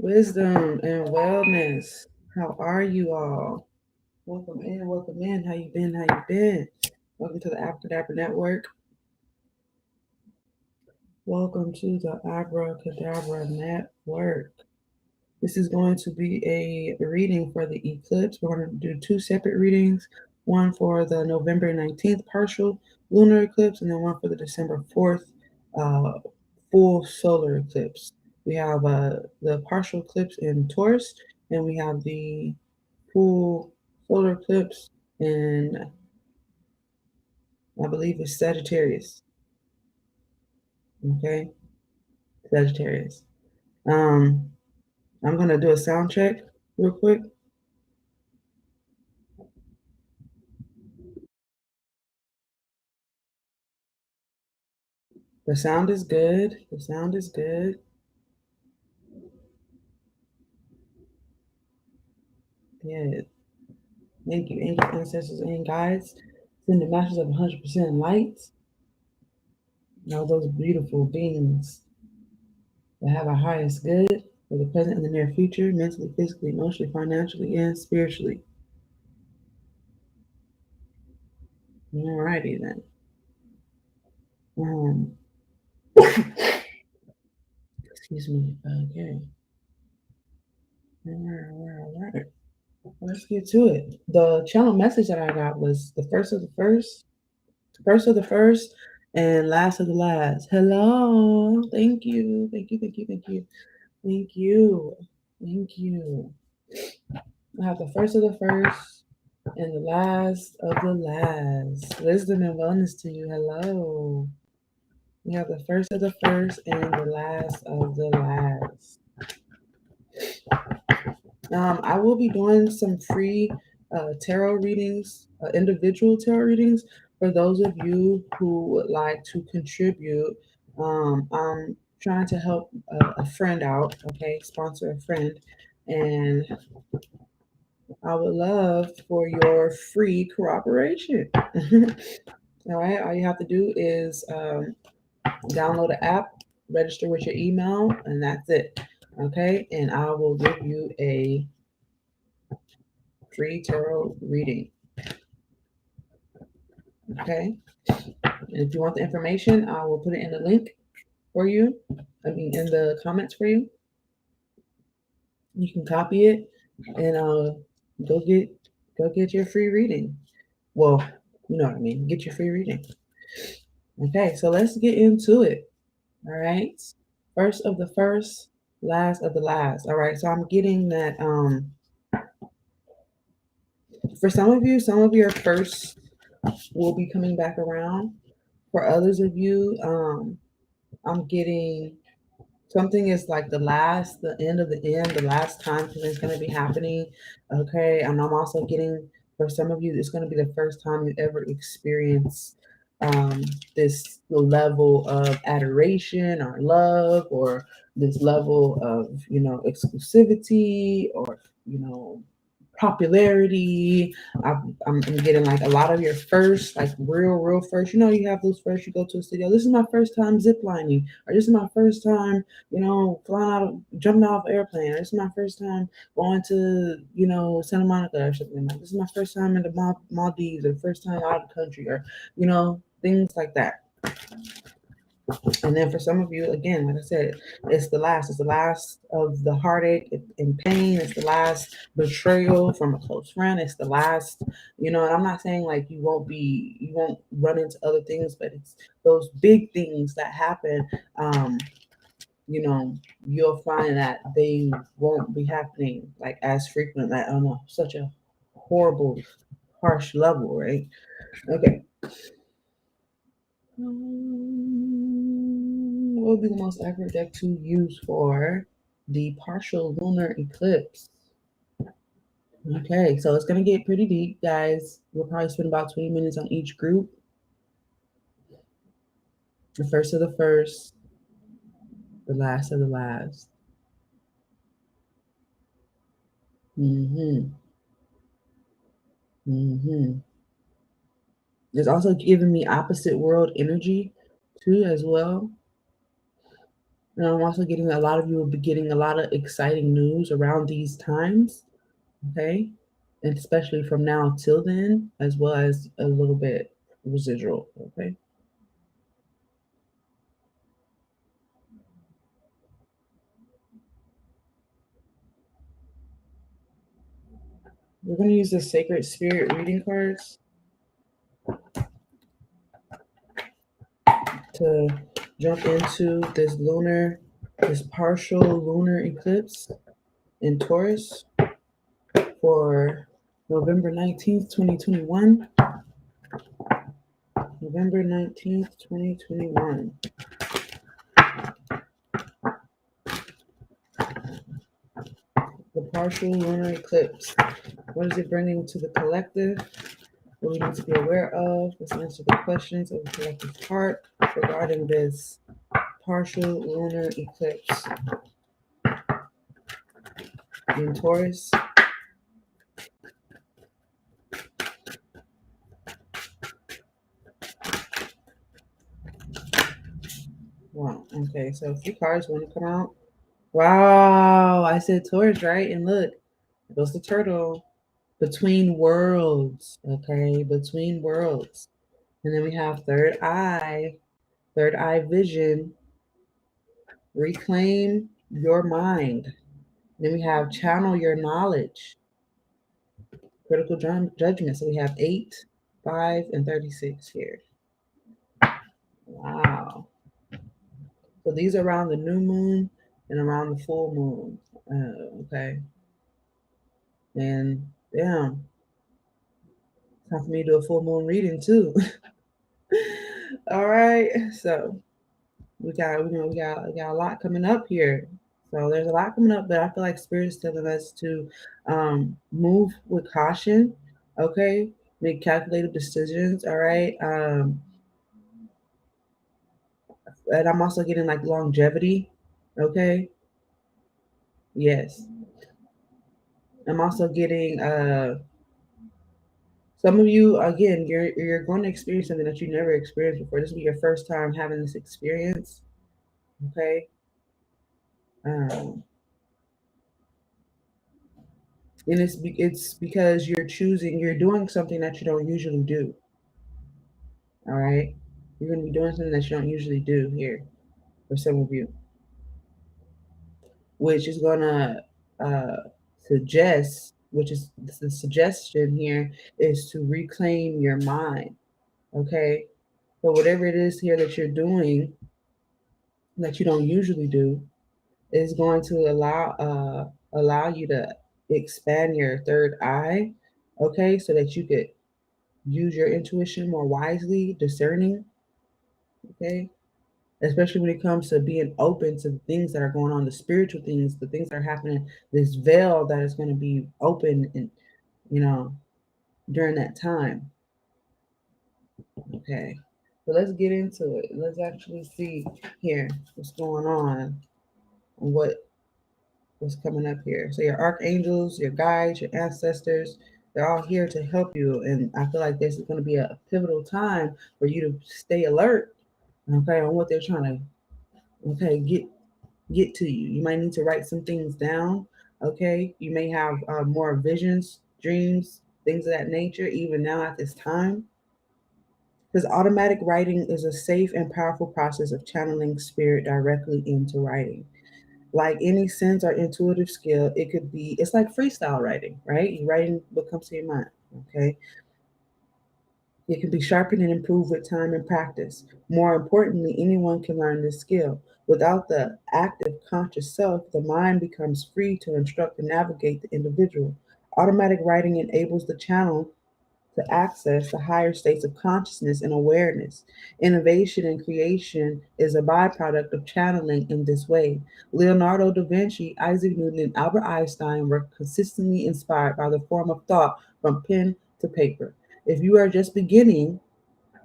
wisdom and wellness. How are you all? Welcome in, welcome in. How you been? How you been? Welcome to the Abracadabra Network. Welcome to the Abracadabra Network. This is going to be a reading for the eclipse. We're going to do two separate readings, one for the November 19th partial lunar eclipse, and then one for the December 4th uh, full solar eclipse. We have the partial eclipse in Taurus, and we have the full solar eclipse in, I believe it's Sagittarius. Okay, Sagittarius. I'm gonna do a sound check real quick. The sound is good. The sound is good. Yeah. Thank you, angel ancestors and guides. Send the masters of 100% light. All those beautiful beings that have our highest good for the present and the near future, mentally, physically, emotionally, financially, and spiritually. Alrighty then. Excuse me. Okay. Alright. Let's get to it. The channel message that I got was the first of the first of the first, and last of the last. Hello. Thank you. Thank you. Thank you. Thank you. Thank you. Thank you. I have the first of the first and the last of the last. Wisdom and wellness to you. Hello. We have the first of the first and the last of the last. I will be doing some free tarot readings, individual tarot readings, for those of you who would like to contribute. I'm trying to help a friend out, okay, sponsor a friend, and I would love for your free cooperation. All right, all you have to do is download the app, register with your email, and that's it. Okay, and I will give you a free tarot reading. Okay, and if you want the information, I will put it in the link for you. In the comments for you. You can copy it and go get your free reading. Well, you know what I mean. Get your free reading. Okay, so let's get into it. All right. First of the first, last of the last. All right. So I'm getting that for some of your first will be coming back around. For others of you, I'm getting something is like the end of the end, the last time something's going to be happening. Okay. And I'm also getting, for some of you, it's going to be the first time you ever experience this level of adoration or love, or this level of, exclusivity, or, popularity. I'm getting like a lot of your first, like real first. You have those first. You go to a studio. This is my first time ziplining, or this is my first time, jumping out of an airplane. Or this is my first time going to, Santa Monica or something. Like this is my first time in the Maldives, or first time out of the country, or things like that. And then for some of you, again, like I said, it's the last. It's the last of the heartache and pain. It's the last betrayal from a close friend. It's the last, and I'm not saying like you won't run into other things, but it's those big things that happen. You'll find that they won't be happening like as frequent, like on such a horrible, harsh level, right? Okay. What would be the most accurate deck to use for the partial lunar eclipse? Okay, so it's going to get pretty deep, guys. We'll probably spend about 20 minutes on each group. The first of the first, the last of the last. It's also giving me opposite world energy too, as well. And I'm also getting a lot of you will be getting a lot of exciting news around these times, okay? And especially from now till then, as well as a little bit residual, okay? We're going to use the Sacred Spirit reading cards to jump into this partial lunar eclipse in Taurus for November 19th, 2021. November 19th, 2021. The partial lunar eclipse. What is it bringing to the collective? What we need to be aware of? Let's answer the questions of the collective heart regarding this partial lunar eclipse in Taurus. Wow. Okay, so a few cards want to come out. Wow, I said Taurus, right? And look, there goes the turtle. Between worlds. Okay, between worlds. And then we have third eye vision, reclaim your mind. Then we have channel your knowledge, critical judgment. So we have 8, 5, and 36 here. Wow. So these are around the new moon and around the full moon. Okay. And yeah, time for me to do a full moon reading too. All right. So we got a lot coming up here. So there's a lot coming up, but I feel like Spirit's telling us to move with caution. Okay, make calculated decisions. All right. And I'm also getting like longevity. Okay. Yes. I'm also getting some of you again. You're going to experience something that you never experienced before. This will be your first time having this experience. Okay. Um, and it's because you're doing something that you don't usually do. All right, you're going to be doing something that you don't usually do here for some of you, which is going to suggest, which is the suggestion here, is to reclaim your mind. Okay, so whatever it is here that you're doing that you don't usually do is going to allow you to expand your third eye. Okay, so that you could use your intuition more wisely, discerning. Okay, especially when it comes to being open to the things that are going on, the spiritual things, the things that are happening, this veil that is going to be open and you know during that time. Okay, so let's get into it. Let's actually see here what's going on and what's coming up here. So your archangels, your guides, your ancestors, they're all here to help you. And I feel like this is going to be a pivotal time for you to stay alert, okay, on what they're trying to, okay, get to you. You might need to write some things down, okay? You may have more visions, dreams, things of that nature, even now at this time. Because automatic writing is a safe and powerful process of channeling spirit directly into writing. Like any sense or intuitive skill, it's like freestyle writing, right? You're writing what comes to your mind, okay? It can be sharpened and improved with time and practice. More importantly, anyone can learn this skill. Without the active conscious self, the mind becomes free to instruct and navigate the individual. Automatic writing enables the channel to access the higher states of consciousness and awareness. Innovation and creation is a byproduct of channeling in this way. Leonardo da Vinci, Isaac Newton, and Albert Einstein were consistently inspired by the form of thought from pen to paper. If you are just beginning,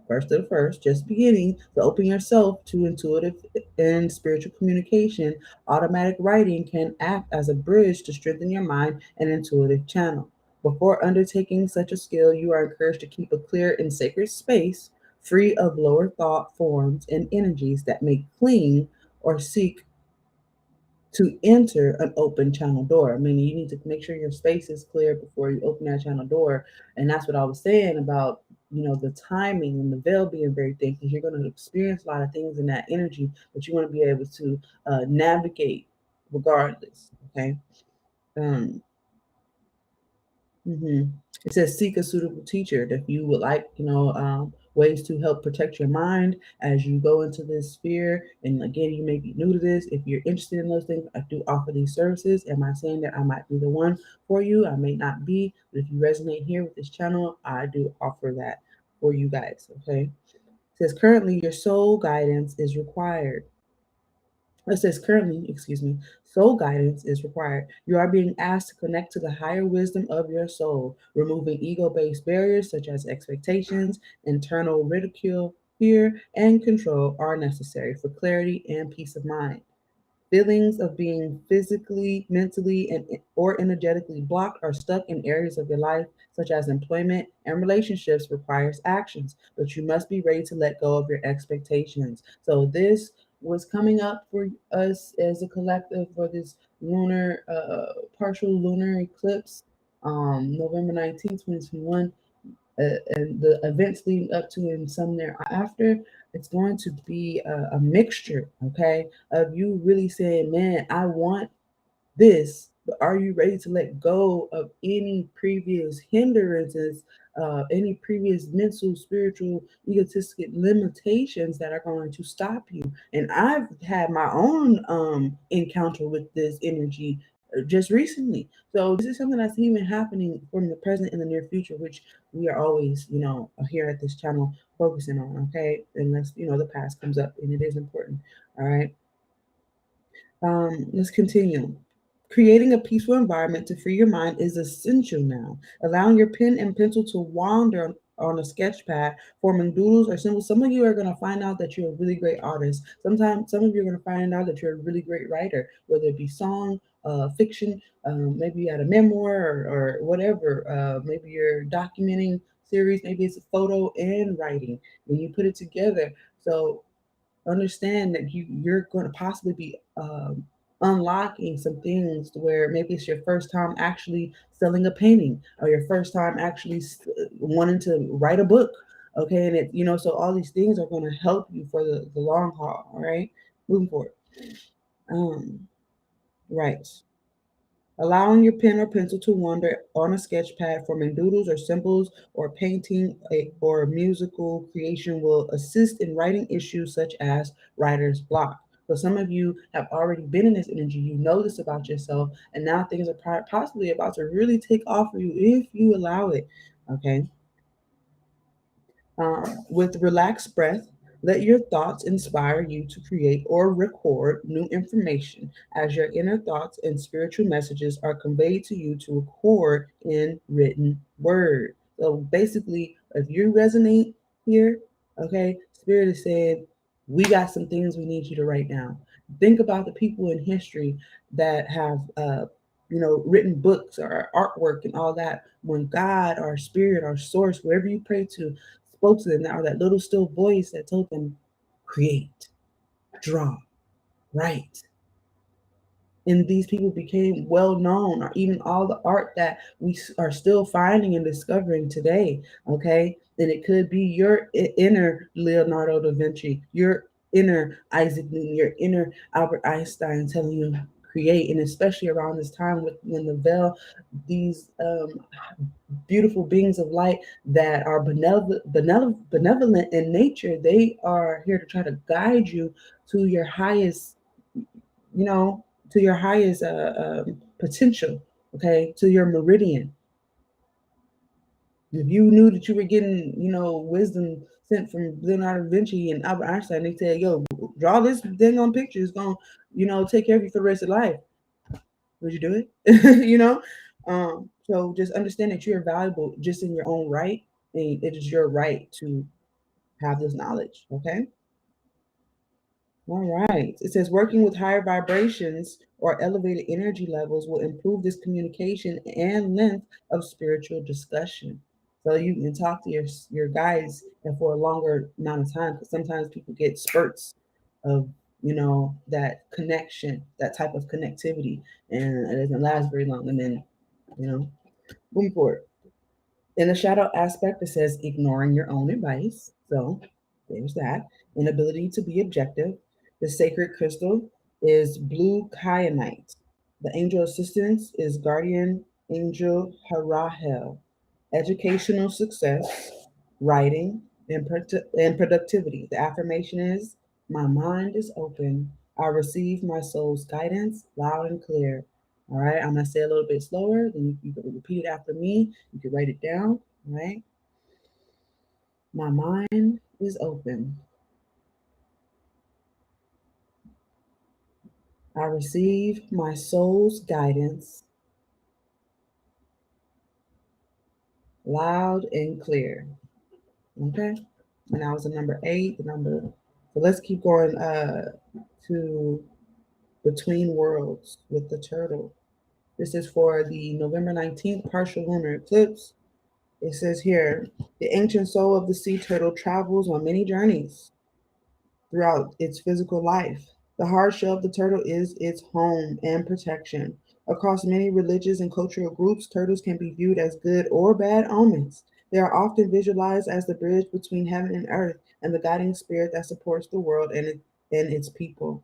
first to the first, just beginning to open yourself to intuitive and spiritual communication, automatic writing can act as a bridge to strengthen your mind and intuitive channel. Before undertaking such a skill, you are encouraged to keep a clear and sacred space free of lower thought forms and energies that may cling or seek to enter an open channel door. Meaning you need to make sure your space is clear before you open that channel door. And that's what I was saying about, the timing and the veil being very thin, because you're going to experience a lot of things in that energy, but you want to be able to navigate regardless. Okay. Um, mhm. It says seek a suitable teacher. If you would like, ways to help protect your mind as you go into this sphere. And again, you may be new to this. If you're interested in those things, I do offer these services. Am I saying that I might be the one for you? I may not be, but if you resonate here with this channel, I do offer that for you guys. Okay. It says currently your soul guidance is required. It says currently, excuse me, soul guidance is required. You are being asked to connect to the higher wisdom of your soul, removing ego based barriers such as expectations, internal ridicule, fear, and control are necessary for clarity and peace of mind. Feelings of being physically, mentally, and or energetically blocked or stuck in areas of your life, such as employment and relationships, requires actions. But you must be ready to let go of your expectations. So this was coming up for us as a collective for this lunar, partial lunar eclipse, November 19th, 2021, and the events leading up to and some thereafter. It's going to be a mixture, okay, of you really saying, man, I want this, but are you ready to let go of any previous hindrances, any previous mental, spiritual, egotistic limitations that are going to stop you? And I've had my own encounter with this energy just recently. So this is something that's even happening from the present and the near future, which we are always, here at this channel focusing on, okay? Unless, the past comes up and it is important. All right. Let's continue. Creating a peaceful environment to free your mind is essential now. Allowing your pen and pencil to wander on a sketch pad, forming doodles or symbols. Some of you are going to find out that you're a really great artist. Sometimes some of you are going to find out that you're a really great writer, whether it be song, fiction, maybe you had a memoir or whatever. Maybe you're documenting series, maybe it's a photo and writing. When you put it together, so understand that you're going to possibly be unlocking some things to where maybe it's your first time actually selling a painting or your first time actually wanting to write a book. Okay. And so all these things are going to help you for the long haul. All right. Moving forward. Um, right. Allowing your pen or pencil to wander on a sketch pad, forming doodles or symbols, or painting or musical creation will assist in writing issues such as writer's block. So some of you have already been in this energy. You know this about yourself, and now things are possibly about to really take off for you if you allow it. Okay. With relaxed breath, let your thoughts inspire you to create or record new information as your inner thoughts and spiritual messages are conveyed to you to record in written word. So basically, if you resonate here, okay, Spirit is saying, we got some things we need you to write down. Think about the people in history that have, written books or artwork and all that. When God or Spirit or Source, wherever you pray to, spoke to them, or that little still voice that told them, create, draw, write. And these people became well known, or even all the art that we are still finding and discovering today. Okay. And it could be your inner Leonardo da Vinci, your inner Isaac Newton, your inner Albert Einstein telling you create. And especially around this time when the veil, these beautiful beings of light that are benevolent in nature, they are here to try to guide you to your highest, to your highest potential, okay, to your meridian. If you knew that you were getting, wisdom sent from Leonardo da Vinci and Albert Einstein, they said, yo, draw this thing on picture. It's going to, take care of you for the rest of life. Would you do it? So just understand that you're valuable just in your own right, and it is your right to have this knowledge. Okay. All right. It says working with higher vibrations or elevated energy levels will improve this communication and length of spiritual discussion. So you can talk to your guides and for a longer amount of time, because sometimes people get spurts of that connection, that type of connectivity, and it doesn't last very long. And then, boom forward. In the shadow aspect, it says ignoring your own advice. So there's that. Inability to be objective. The sacred crystal is blue kyanite. The angel assistance is guardian angel Harahel. Educational success, writing, and productivity. The affirmation is my mind is open. I receive my soul's guidance loud and clear. All right, I'm going to say a little bit slower, then you can repeat it after me. You can write it down. All right, my mind is open. I receive my soul's guidance loud and clear. Okay, and that was the number 8. The number. So let's keep going to Between Worlds with the turtle. This is for the November 19th partial lunar eclipse. It says here, the ancient soul of the sea turtle travels on many journeys throughout its physical life. The hard shell of the turtle is its home and protection. Across many religious and cultural groups, turtles can be viewed as good or bad omens. They are often visualized as the bridge between heaven and earth and the guiding spirit that supports the world and its people.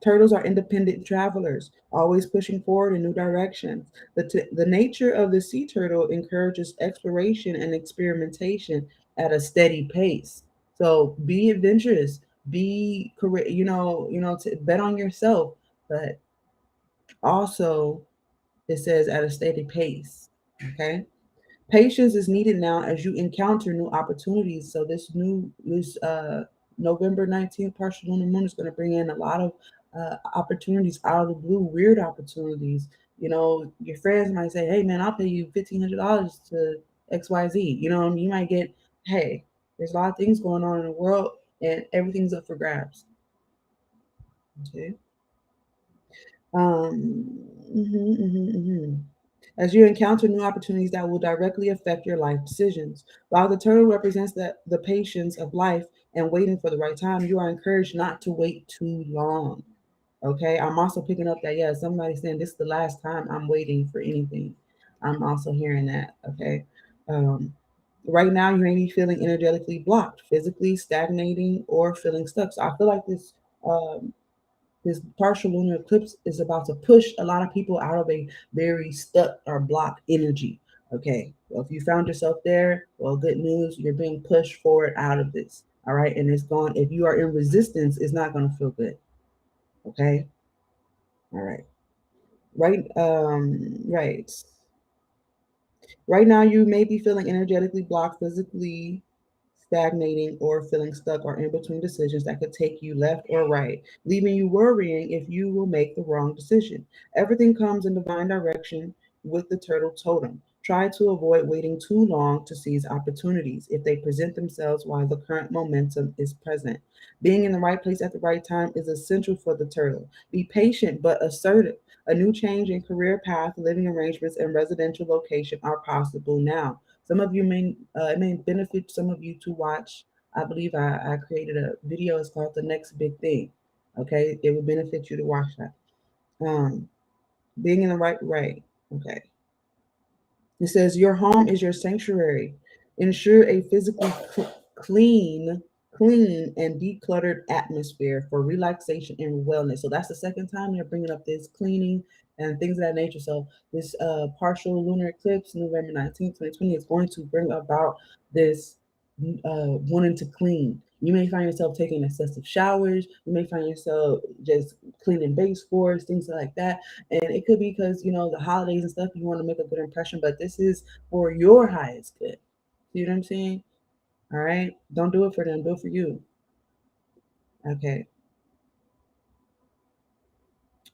Turtles are independent travelers, always pushing forward in new directions. The nature of the sea turtle encourages exploration and experimentation at a steady pace. So be adventurous, be correct, to bet on yourself, but also it says at a steady pace. Okay. Patience is needed now as you encounter new opportunities. So this November 19th partial lunar moon is going to bring in a lot of opportunities out of the blue, weird opportunities. Your friends might say, "Hey, man, I'll pay you $1,500 to XYZ." You might get, "Hey, there's a lot of things going on in the world, and everything's up for grabs." Okay. Mhm. As you encounter new opportunities that will directly affect your life decisions. While the turtle represents the patience of life and waiting for the right time, you are encouraged not to wait too long. Okay. I'm also picking up that, yeah, somebody's saying this is the last time I'm waiting for anything. I'm also hearing that. Okay. Um, right now, you may be feeling energetically blocked, physically stagnating, or feeling stuck. So I feel like um, this partial lunar eclipse is about to push a lot of people out of a very stuck or blocked energy. Okay, well, if you found yourself there, well, good news, you're being pushed forward out of this. All right, and it's gone. If you are in resistance, it's not going to feel good. Okay, all right, right. Right now, you may be feeling energetically blocked, physically stagnating, or feeling stuck or in between decisions that could take you left or right, leaving you worrying if you will make the wrong decision. Everything comes in divine direction with the turtle totem. Try to avoid waiting too long to seize opportunities if they present themselves while the current momentum is present. Being in the right place at the right time is essential for the turtle. Be patient but assertive. A new change in career path, living arrangements, and residential location are possible now. Some of you it may benefit some of you to watch. I believe I created a video. It's called The Next Big Thing. Okay, it would benefit you to watch that. Um, being in the right way. Okay. It says your home is your sanctuary. Ensure a physically clean, clean and decluttered atmosphere for relaxation and wellness. So that's the second time they're bringing up this cleaning and things of that nature. So this partial lunar eclipse, November 19th, 2020, is going to bring about this wanting to clean. You may find yourself taking excessive showers. You may find yourself just cleaning baseboards, things like that. And it could be because, the holidays and stuff, you want to make a good impression, but this is for your highest good. See what I'm saying? All right. Don't do it for them, do it for you. Okay.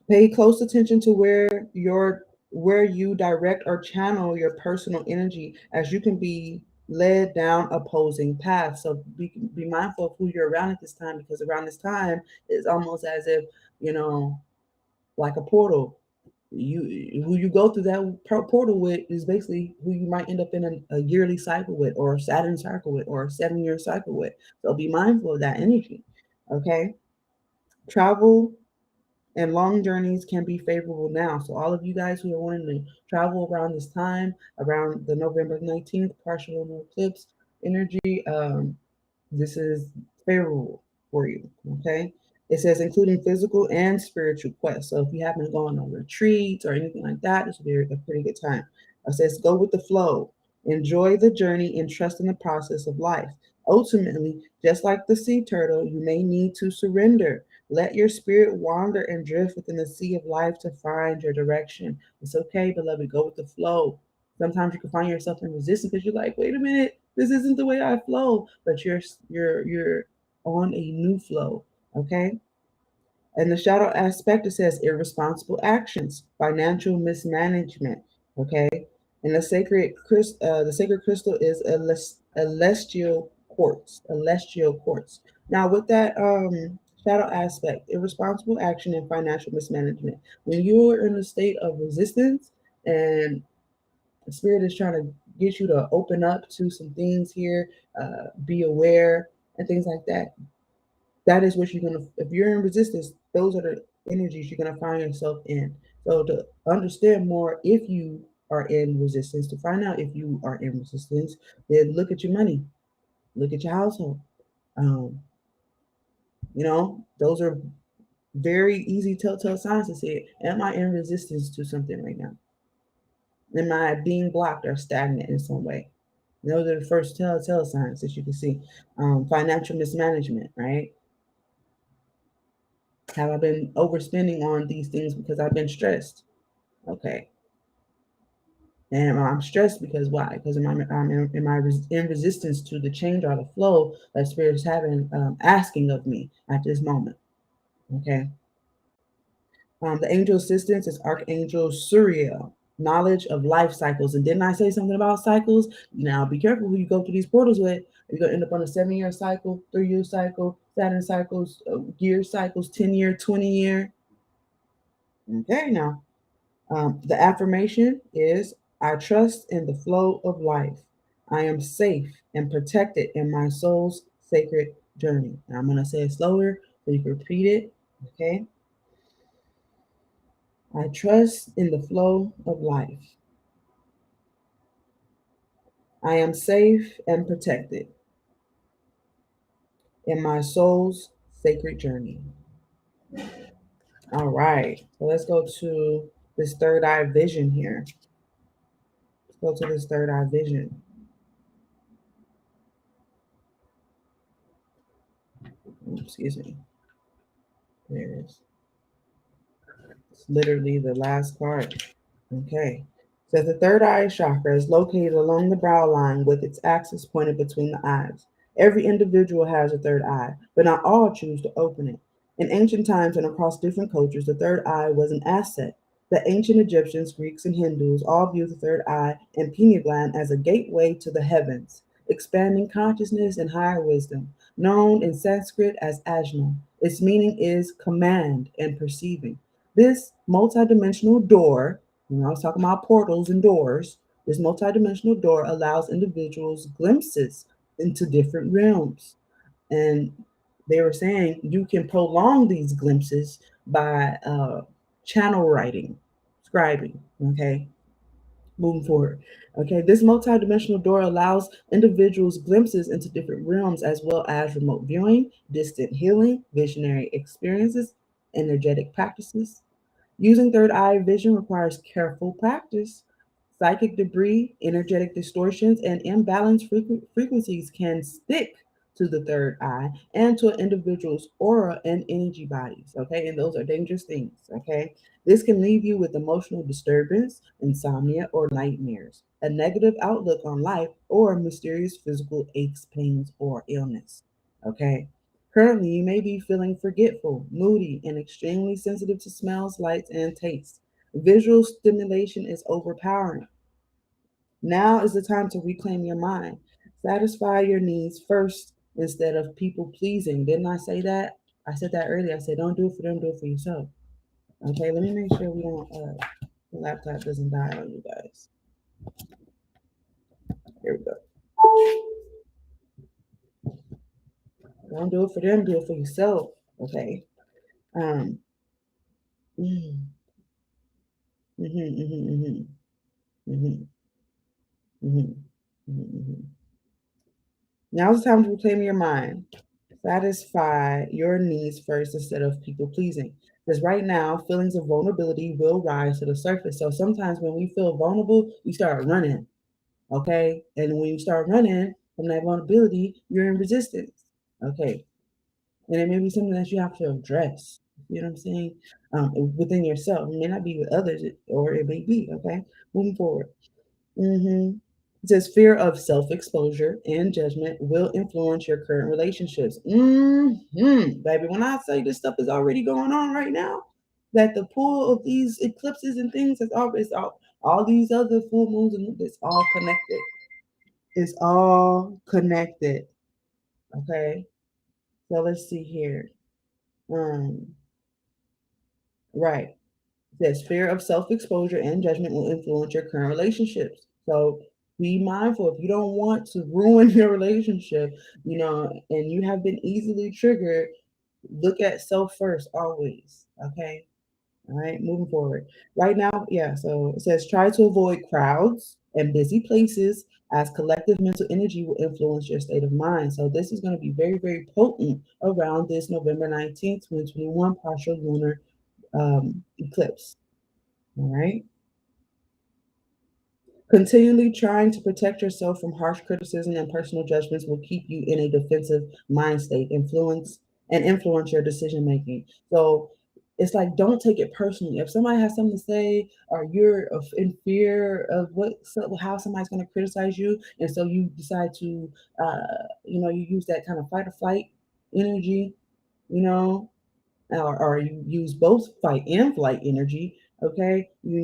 Pay close attention to where you direct or channel your personal energy, as you can be led down opposing paths. So be mindful of who you're around at this time, because around this time it's almost as if, you know, like a portal. Who you go through that portal with is basically who you might end up in a yearly cycle with, or a Saturn cycle with, or a 7-year cycle with. So be mindful of that energy. Okay. Travel and long journeys can be favorable now. So all of you guys who are wanting to travel around this time, around the November 19th partial lunar eclipse energy, this is favorable for you. Okay. It says including physical and spiritual quests. So if you happen to go on a retreat or anything like that, this will be a pretty good time. It says go with the flow, enjoy the journey, and trust in the process of life. Ultimately, just like the sea turtle, you may need to surrender. Let your spirit wander and drift within the sea of life to find your direction. It's okay, beloved. Go with the flow. Sometimes you can find yourself in resistance because you're like, wait a minute, this isn't the way I flow. But you're on a new flow. Okay. And the shadow aspect, it says irresponsible actions, financial mismanagement. Okay. And the sacred crystal is a celestial quartz. A celestial quartz. Now, with that shadow aspect, irresponsible action and financial mismanagement, when you're in a state of resistance and the spirit is trying to get you to open up to some things here, be aware, and things like that. That is what you're gonna. If you're in resistance, those are the energies you're gonna find yourself in. So to understand more, if you are in resistance, to find out if you are in resistance, then look at your money, look at your household. Um, those are very easy telltale signs to say, am I in resistance to something right now? Am I being blocked or stagnant in some way? Those are the first telltale signs that you can see. Financial mismanagement, right? Have I been overspending on these things because I've been stressed? Okay. And I'm stressed because why? Because in resistance to the change or the flow that Spirit is having, asking of me at this moment. Okay. The angel assistance is Archangel Suriel, knowledge of life cycles. And didn't I say something about cycles? Now be careful who you go through these portals with. You're going to end up on a 7-year cycle, 3-year cycle, Saturn cycles, year cycles, 10-year, 20-year. Okay, now. The affirmation is I trust in the flow of life. I am safe and protected in my soul's sacred journey. And I'm going to say it slower so you can repeat it. Okay. I trust in the flow of life. I am safe and protected in my soul's sacred journey. All right. So let's go to this third eye vision here. Let's go to this third eye vision. Excuse me. There it is. It's literally the last card. Okay. So the third eye chakra is located along the brow line with its axis pointed between the eyes. Every individual has a third eye, but not all choose to open it. In ancient times and across different cultures, the third eye was an asset. The ancient Egyptians, Greeks, and Hindus all viewed the third eye and pineal gland as a gateway to the heavens, expanding consciousness and higher wisdom. Known in Sanskrit as ajna, its meaning is command and perceiving. This multidimensional door, I was talking about portals and doors, this multidimensional door allows individuals glimpses into different realms. And they were saying you can prolong these glimpses by channel writing, scribing, okay? Moving forward. Okay, this multidimensional door allows individuals glimpses into different realms as well as remote viewing, distant healing, visionary experiences, energetic practices. Using third eye vision requires careful practice. Psychic debris, energetic distortions, and imbalanced frequencies can stick to the third eye and to an individual's aura and energy bodies. Okay, and those are dangerous things. Okay, this can leave you with emotional disturbance, insomnia, or nightmares, a negative outlook on life, or mysterious physical aches, pains, or illness. Okay, currently you may be feeling forgetful, moody, and extremely sensitive to smells, lights, and tastes. Visual stimulation is overpowering. Now is the time to reclaim your mind. Satisfy your needs first instead of people pleasing. Didn't I say that? I said that earlier. I said, don't do it for them, do it for yourself. Okay, let me make sure we don't, the laptop doesn't die on you guys. Here we go. Don't do it for them, do it for yourself. Okay. Um, mm, mhm, mhm, mhm, mhm. Now's the time to reclaim your mind. Satisfy your needs first instead of people pleasing. Because right now, feelings of vulnerability will rise to the surface. So sometimes when we feel vulnerable, we start running. Okay. And when you start running from that vulnerability, you're in resistance. Okay. And it may be something that you have to address. You know what I'm saying? Within yourself. It may not be with others, or it may be. Okay. Moving forward. Mm-hmm. It says fear of self-exposure and judgment will influence your current relationships. Baby, when I say this stuff is already going on right now, that the pull of these eclipses and things is always all these other full moons and it's all connected. It's all connected. Okay. So let's see here. Um, right. This fear of self-exposure and judgment will influence your current relationships. So be mindful if you don't want to ruin your relationship, and you have been easily triggered, look at self first always. Okay. All right, moving forward. Right now, yeah, so it says try to avoid crowds and busy places as collective mental energy will influence your state of mind. So this is going to be very, very potent around this November 19th, 2021 partial lunar eclipse. All right. Continually trying to protect yourself from harsh criticism and personal judgments will keep you in a defensive mind state, influence your decision making. So it's like don't take it personally. If somebody has something to say, or you're in fear of how somebody's going to criticize you, and so you decide to, you use that kind of fight or flight energy, you know, or you use both fight and flight energy, okay, you're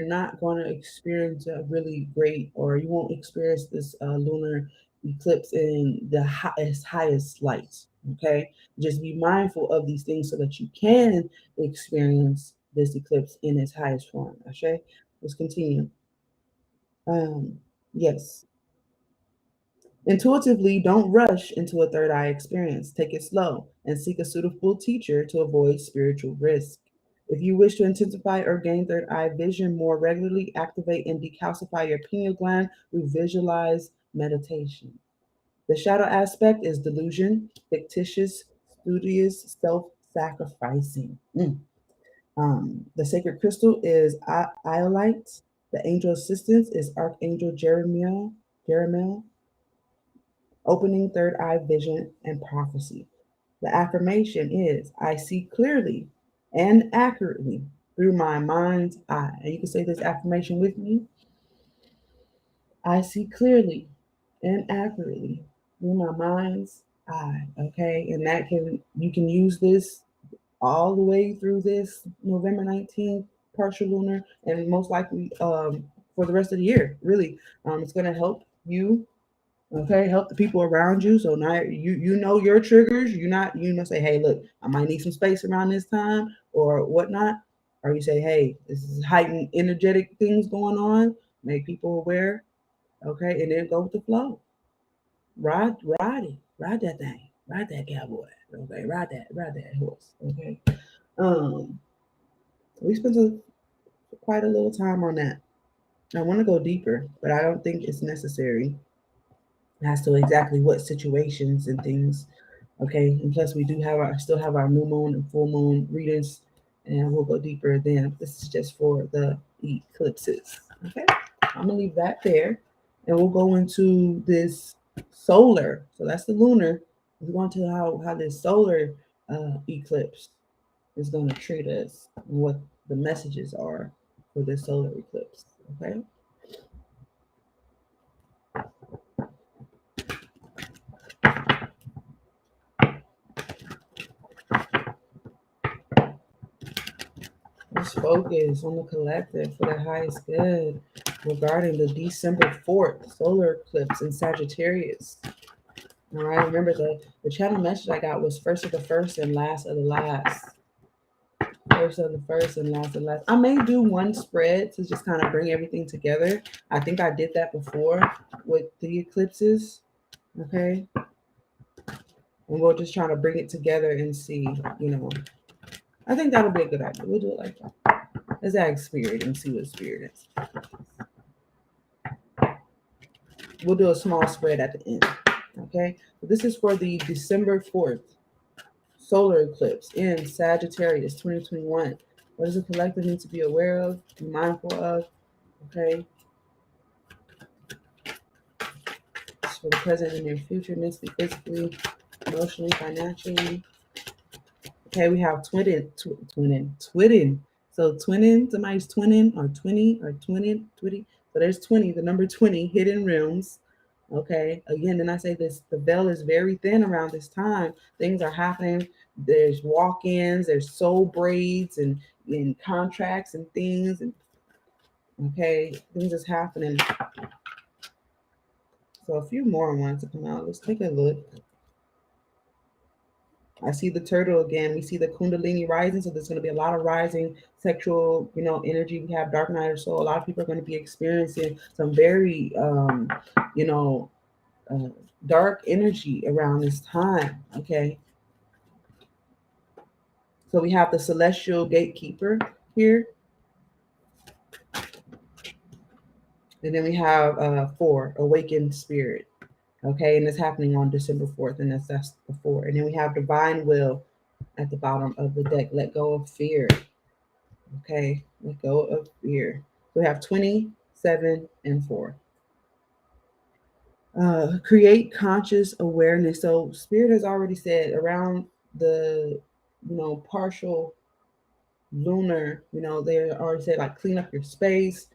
not going to experience a really great, or you won't experience this lunar eclipse in the highest light. Okay, just be mindful of these things so that you can experience this eclipse in its highest form. Okay, let's continue. Yes. Intuitively, don't rush into a third eye experience. Take it slow and seek a suitable teacher to avoid spiritual risk. If you wish to intensify or gain third eye vision more regularly, activate and decalcify your pineal gland through visualize meditation. The shadow aspect is delusion, fictitious, studious, self sacrificing. The sacred crystal is iolite. The angel assistance is Archangel Jeremiel, opening third eye vision and prophecy. The affirmation is I see clearly and accurately through my mind's eye. And you can say this affirmation with me. I see clearly and accurately through my mind's eye. Okay. And you can use this all the way through this November 19th partial lunar, and most likely for the rest of the year. Really, it's going to help you. Okay, help the people around you. So now you know your triggers. You say, hey, look, I might need some space around this time or whatnot. Or you say, hey, this is heightened energetic things going on. Make people aware. Okay, and then go with the flow. Ride it, ride that thing, ride that cowboy. Okay, ride that horse. Okay. Um, we spent quite a little time on that. I want to go deeper, but I don't think it's necessary as to exactly what situations and things. Okay, and plus we do still have our new moon and full moon readings, and we'll go deeper then. This is just for the eclipses. Okay, I'm gonna leave that there, and we'll go into this solar. So that's the lunar. We're going to how this solar eclipse is going to treat us, and what the messages are for this solar eclipse. Okay. Let's focus on the collective for the highest good regarding the December 4th solar eclipse in Sagittarius. All right, remember the channel message I got was first of the first and last of the last. First of the first and last of the last. I may do one spread to just kind of bring everything together. I think I did that before with the eclipses. Okay. And we'll just try to bring it together and see, I think that'll be a good idea. We'll do it like that. Let's ask spirit and see what spirit is. We'll do a small spread at the end. Okay. So this is for the December 4th solar eclipse in Sagittarius 2021. What does the collective need to be aware of, be mindful of? Okay. It's for the present and near future, mentally, physically, emotionally, financially. Okay, we have twinning. So twinning, somebody's twinning or 20 or twinning, twitty. So there's 20, the number 20, hidden realms. Okay, again, then I say this, the veil is very thin around this time. Things are happening. There's walk-ins, there's soul braids and contracts and things. And okay, things is happening. So a few more ones to come out. Let's take a look. I see the turtle again. We see the Kundalini rising, so there's going to be a lot of rising sexual, energy. We have dark night or so. A lot of people are going to be experiencing some very, you know, uh, dark energy around this time. Okay, so we have the celestial gatekeeper here, and then we have 4 awakened spirit. Okay, and it's happening on December 4th, and that's the 4. And then we have divine will at the bottom of the deck. Let go of fear. Okay, let go of fear. We have 27 and 4. Create conscious awareness. So Spirit has already said around the, partial lunar, they already said like clean up your space,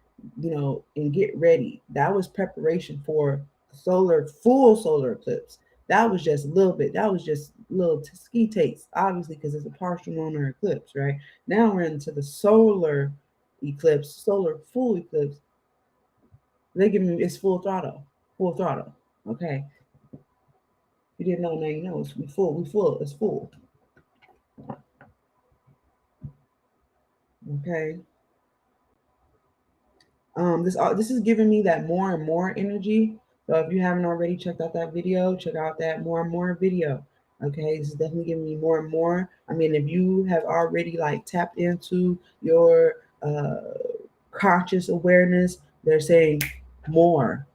and get ready. That was preparation for full solar eclipse. That was just a little bit. That was just little ski takes, obviously, because it's a partial lunar eclipse, right? Now we're into the solar eclipse, solar full eclipse. They give me it's full throttle. Okay, you didn't know, now you know. We full. It's full. Okay. This is giving me that more and more energy. So if you haven't already checked out that video, check out that more and more video. Okay, this is definitely giving me more and more. I mean, if you have already like tapped into your conscious awareness, they're saying more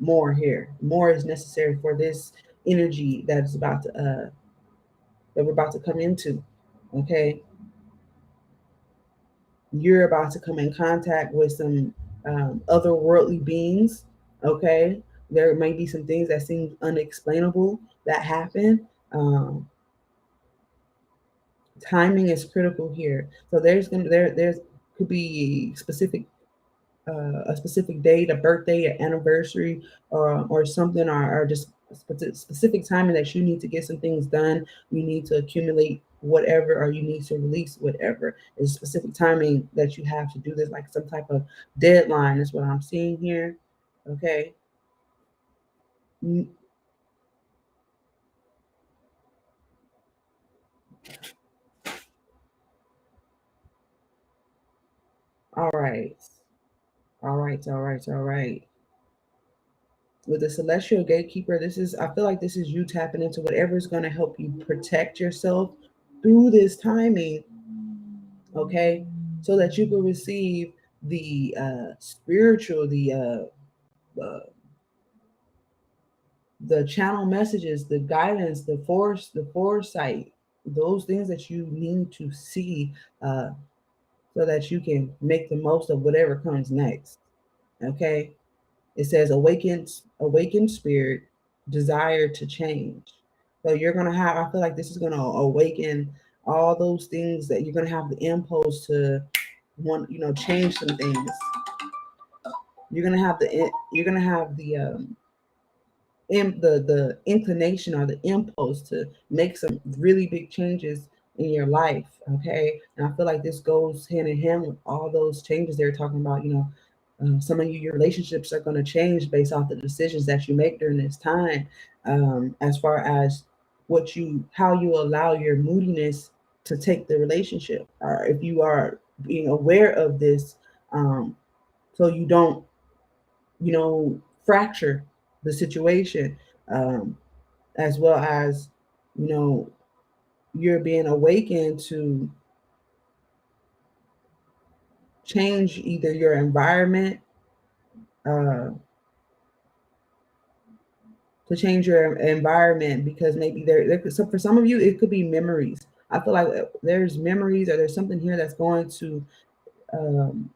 here. More is necessary for this energy that's about to that we're about to come into. Okay, you're about to come in contact with some otherworldly beings. Okay, there may be some things that seem unexplainable that happen. Timing is critical here. So there's could be a specific date, a birthday, an anniversary, or something, or just specific timing that you need to get some things done. You need to accumulate whatever, or you need to release whatever. It's specific timing that you have to do this, like some type of deadline. Is what I'm seeing here. Okay. All right. All right. All right. All right. With the celestial gatekeeper, I feel like this is you tapping into whatever is going to help you protect yourself through this timing. Okay, so that you can receive the spiritual, uh, the channel messages, the guidance, the foresight, those things that you need to see, uh, so that you can make the most of whatever comes next. Okay, it says awakened spirit, desire to change. So you're gonna have. I feel like this is gonna awaken all those things that you're gonna have the impulse to want, change some things. You're gonna have the inclination or the impulse to make some really big changes in your life. Okay, and I feel like this goes hand in hand with all those changes they're talking about. Some of your relationships are going to change based off the decisions that you make during this time, as far as how you allow your moodiness to take the relationship, or if you are being aware of this, so you don't, fracture the situation, um, as well as, you know, you're being awakened to change either your environment, uh, to change your environment, because maybe so for some of you it could be memories. I feel like there's memories or there's something here that's going to um,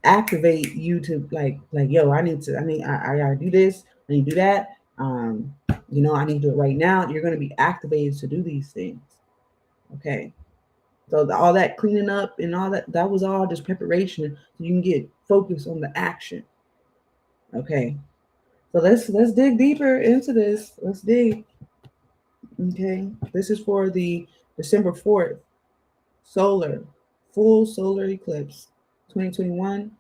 activate you to like yo, I gotta do this, I need to do that, I need to do it right now. You're going to be activated to do these things. Okay, so all that cleaning up and all that was all just preparation so you can get focused on the action. Okay, so let's dig deeper into this. Let's dig. Okay, this is for the December 4th solar full solar eclipse 2021.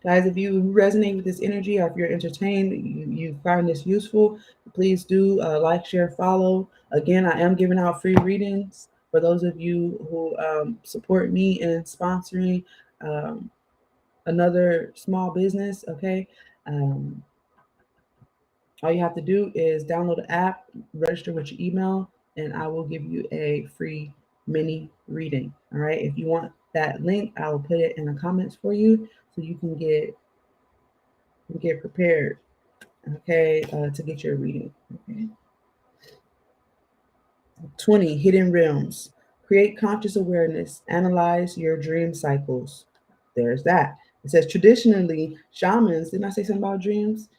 Guys, if you resonate with this energy or if you're entertained, you find this useful, please do like, share, follow. Again, I am giving out free readings for those of you who support me in sponsoring um, another small business. Okay. Um, all you have to do is download the app, register with your email, and I will give you a free mini reading. All right. If you want that link, I will put it in the comments for you so you can get prepared, okay, to get your reading. Okay. 20 hidden realms. Create conscious awareness. Analyze your dream cycles. There's that. It says traditionally, shamans, didn't I say something about dreams?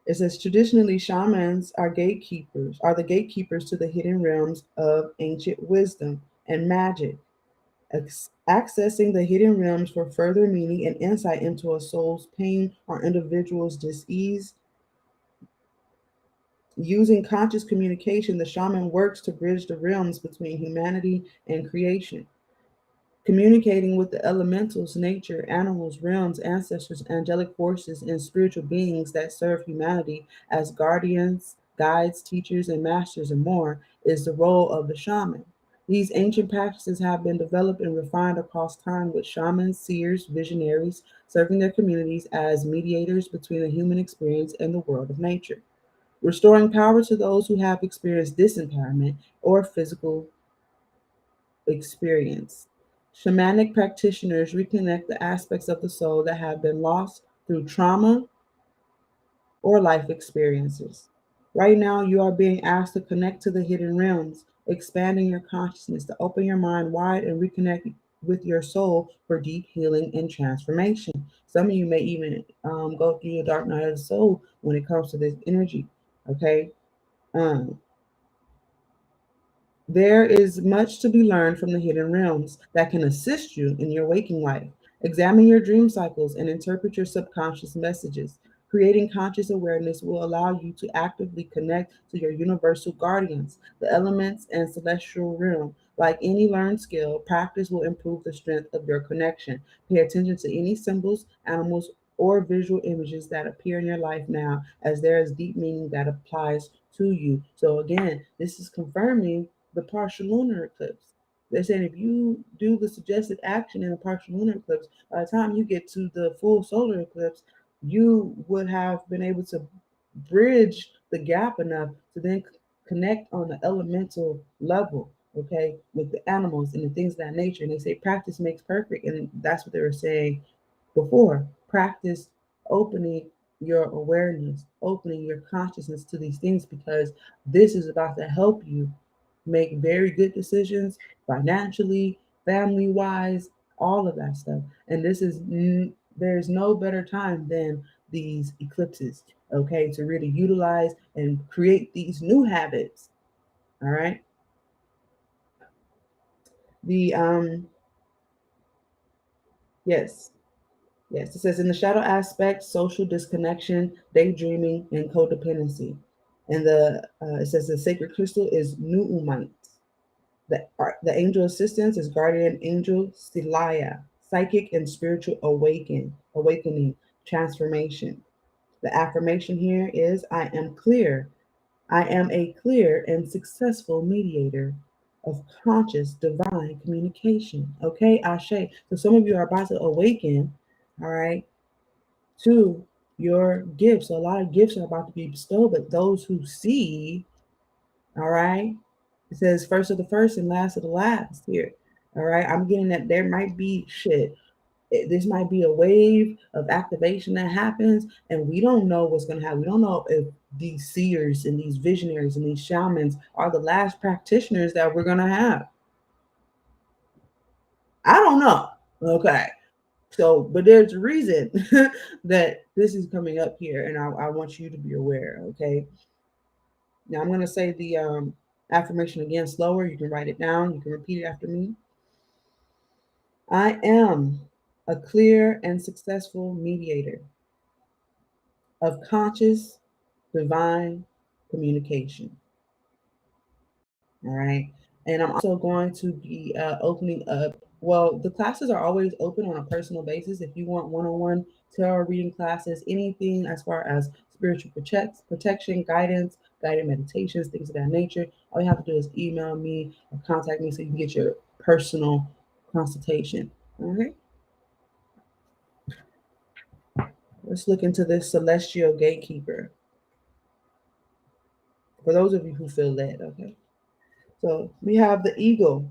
It says traditionally, shamans are the gatekeepers to the hidden realms of ancient wisdom and magic. Accessing the hidden realms for further meaning and insight into a soul's pain or individual's disease. Using conscious communication, the shaman works to bridge the realms between humanity and creation, communicating with the elementals, nature, animals, realms, ancestors, angelic forces, and spiritual beings that serve humanity as guardians, guides, teachers, and masters, and more, is the role of the shaman. These ancient practices have been developed and refined across time, with shamans, seers, visionaries serving their communities as mediators between the human experience and the world of nature, restoring power to those who have experienced disempowerment or physical experience. Shamanic practitioners reconnect the aspects of the soul that have been lost through trauma or life experiences. Right now, you are being asked to connect to the hidden realms, expanding your consciousness to open your mind wide and reconnect with your soul for deep healing and transformation. Some of you may even go through your dark night of the soul when it comes to this energy. Okay. Um, There is much to be learned from the hidden realms that can assist you in your waking life. Examine your dream cycles and interpret your subconscious messages. Creating conscious awareness will allow you to actively connect to your universal guardians, the elements, and celestial realm. Like any learned skill, practice will improve the strength of your connection. Pay attention to any symbols, animals, or visual images that appear in your life now, as there is deep meaning that applies to you. So, again, this is confirming the partial lunar eclipse. They're saying if you do the suggested action in a partial lunar eclipse, by the time you get to the full solar eclipse, you would have been able to bridge the gap enough to then connect on the elemental level, okay, with the animals and the things of that nature. And they say practice makes perfect. And that's what they were saying before. Practice opening your awareness, opening your consciousness to these things, because this is about to help you make very good decisions financially, family wise, all of that stuff. And there's no better time than these eclipses, okay, to really utilize and create these new habits. All right. The yes, yes, it says in the shadow aspect, social disconnection, daydreaming, and codependency. And it says the sacred crystal is nuumite. The angel assistance is guardian angel Silaya, psychic and spiritual awakening, transformation. The affirmation here is I am clear. I am a clear and successful mediator of conscious divine communication. Okay, Ashe. So some of you are about to awaken, all right, to your gifts. So a lot of gifts are about to be bestowed, but those who see, all right, it says first of the first and last of the last here. All right. I'm getting that there might be shit. This might be a wave of activation that happens, and we don't know what's going to happen. We don't know if these seers and these visionaries and these shamans are the last practitioners that we're going to have. I don't know. Okay. So, but there's a reason that this is coming up here, and I want you to be aware. Okay. Now, I'm going to say the affirmation again slower. You can write it down, you can repeat it after me. I am a clear and successful mediator of conscious divine communication. All right. And I'm also going to be opening up. Well, the classes are always open on a personal basis. If you want one on one tarot reading classes, anything as far as spiritual protection, guidance, guided meditations, things of that nature, all you have to do is email me or contact me so you can get your personal consultation. All right. Let's look into this celestial gatekeeper. For those of you who feel led, okay. So we have the eagle.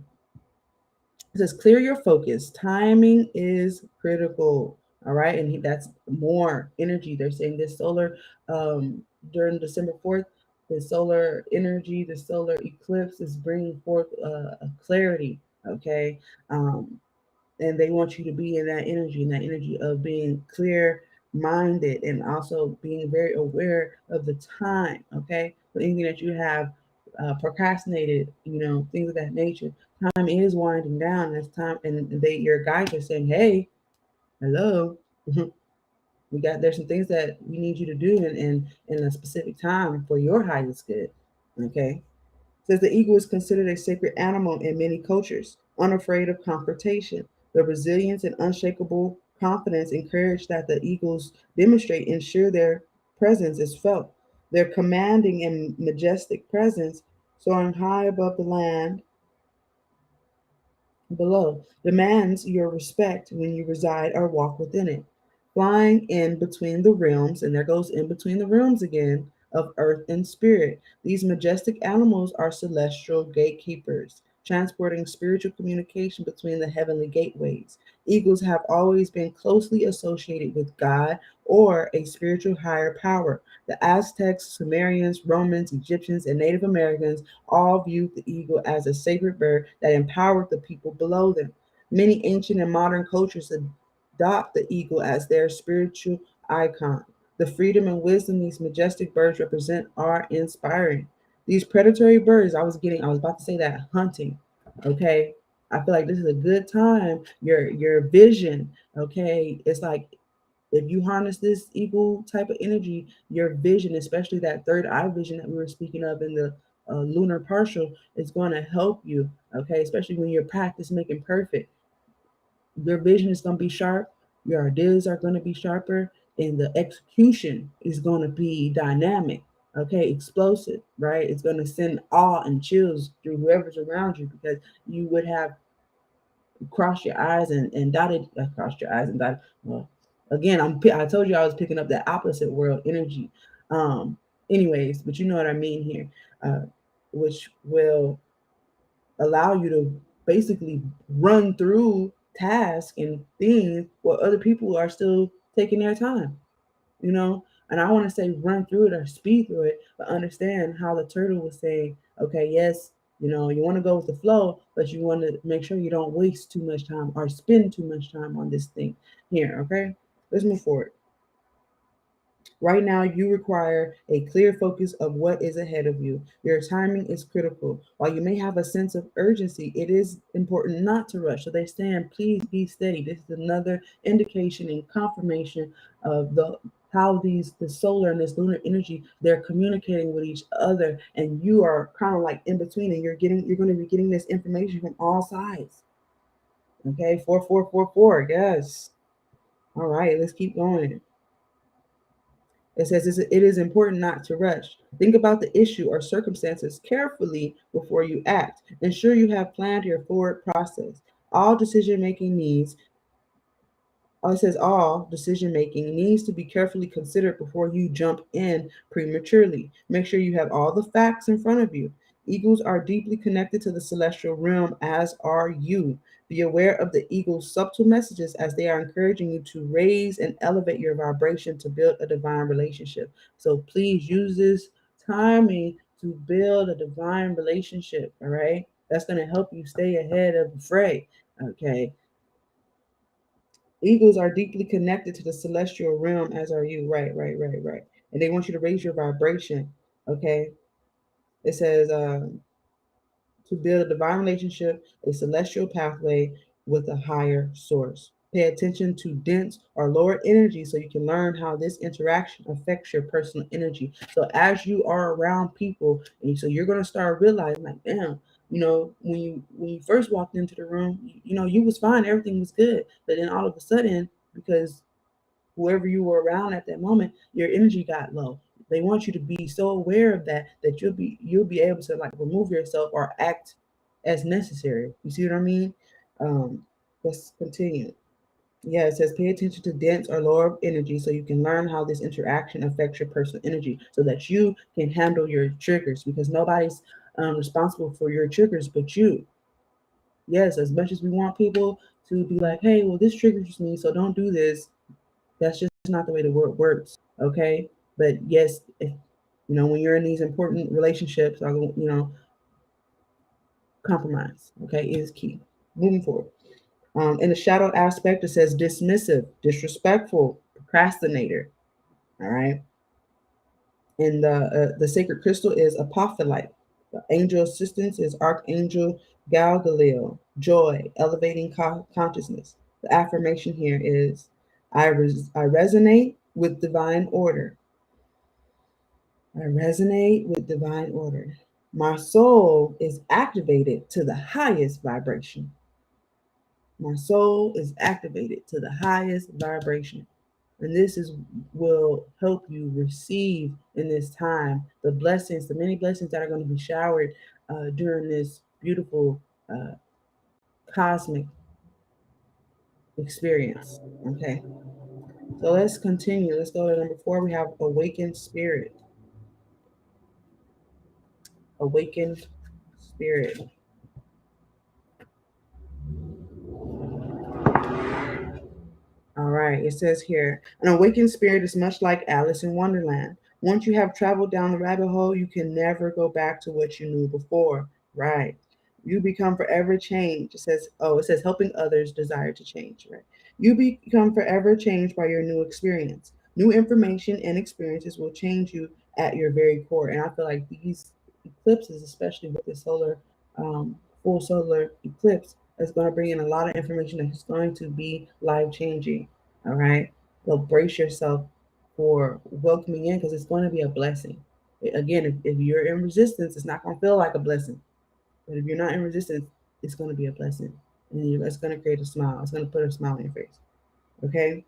It says, clear your focus. Timing is critical. All right. And that's more energy. They're saying this solar, during December 4th, the solar energy, the solar eclipse is bringing forth a clarity. Okay. And they want you to be in that energy of being clear minded and also being very aware of the time. Okay. So anything that you have procrastinated, things of that nature, time is winding down. It's time, and your guides are saying, "Hey, hello, there's some things that we need you to do in a specific time for your highest good." Okay, says the eagle is considered a sacred animal in many cultures, unafraid of confrontation. The resilience and unshakable confidence encouraged that the eagles demonstrate ensure their presence is felt. Their commanding and majestic presence, soaring high above the land below, demands your respect when you reside or walk within it. Flying in between the realms, and there goes in between the realms again, of earth and spirit. These majestic animals are celestial gatekeepers, transporting spiritual communication between the heavenly gateways. Eagles have always been closely associated with God or a spiritual higher power. The Aztecs, Sumerians, Romans, Egyptians, and Native Americans all viewed the eagle as a sacred bird that empowered the people below them. Many ancient and modern cultures adopt the eagle as their spiritual icon. The freedom and wisdom these majestic birds represent are inspiring. These predatory birds, I was about to say that, hunting. Okay. I feel like this is a good time. Your vision, okay, it's like if you harness this eagle type of energy, your vision, especially that third eye vision that we were speaking of in the lunar partial, is going to help you. Okay, especially when you're practice making perfect, your vision is going to be sharp, your ideas are going to be sharper, and the execution is going to be dynamic. Okay, explosive, right? It's going to send awe and chills through whoever's around you because you would have crossed your eyes and dotted, crossed your eyes and dotted. Well, again, I told you I was picking up that opposite world energy. Um, anyways, but you know what I mean here, which will allow you to basically run through tasks and things while other people are still taking their time, you know? And I want to say run through it or speed through it, but understand how the turtle was saying, okay, yes, you want to go with the flow, but you want to make sure you don't waste too much time or spend too much time on this thing here, okay? Let's move forward. Right now, you require a clear focus of what is ahead of you. Your timing is critical. While you may have a sense of urgency, it is important not to rush. So they're saying, please be steady. This is another indication and confirmation of how the solar and this lunar energy, they're communicating with each other, and you are kind of like in between, and you're going to be getting this information from all sides. Okay, 4444, yes. All right, let's keep going. It says it is important not to rush. Think about the issue or circumstances carefully before you act. Ensure you have planned your forward process. All decision making needs, it says all decision making needs to be carefully considered before you jump in prematurely. Make sure you have all the facts in front of you. Eagles are deeply connected to the celestial realm, as are you. Be aware of the eagle's subtle messages as they are encouraging you to raise and elevate your vibration to build a divine relationship. So please use this timing to build a divine relationship. All right. That's going to help you stay ahead of the fray. Okay. Eagles are deeply connected to the celestial realm, as are you. Right, right, right, right. And they want you to raise your vibration. Okay. It says, to build a divine relationship, a celestial pathway with a higher source. Pay attention to dense or lower energy so you can learn how this interaction affects your personal energy. So as you are around people, and so you're gonna start realizing, like, damn, when you first walked into the room, you was fine, everything was good, but then all of a sudden, because whoever you were around at that moment, your energy got low. They want you to be so aware of that you'll be able to like remove yourself or act as necessary. You see what I mean? Let's continue. Yeah, it says pay attention to dense or lower energy so you can learn how this interaction affects your personal energy so that you can handle your triggers because nobody's responsible for your triggers but you. Yes, as much as we want people to be like, hey, well, this triggers me, so don't do this. That's just not the way the world works. Okay. But yes, if, when you're in these important relationships, compromise, okay, is key. Moving forward. In the shadow aspect, it says dismissive, disrespectful, procrastinator. All right. And the sacred crystal is apophyllite. The angel assistance is Archangel Galgaleo, joy, elevating consciousness. The affirmation here is I resonate with divine order. I resonate with divine order. My soul is activated to the highest vibration. My soul is activated to the highest vibration. And this is will help you receive in this time the blessings, the many blessings that are going to be showered during this beautiful cosmic experience. Okay, so let's continue. Let's go to number 4. We have awakened spirit. Awakened spirit. All right, it says here an awakened spirit is much like Alice in Wonderland. Once you have traveled down the rabbit hole, you can never go back to what you knew before. Right. You become forever changed. It says helping others desire to change. Right. You become forever changed by your new experience. New information and experiences will change you at your very core. And I feel like these eclipses, especially with the um, full solar eclipse, is going to bring in a lot of information that's going to be life changing. All right. So brace yourself for welcoming in because it's going to be a blessing. Again, if you're in resistance, it's not going to feel like a blessing. But if you're not in resistance, it's going to be a blessing. And it's going to create a smile. It's going to put a smile on your face. Okay.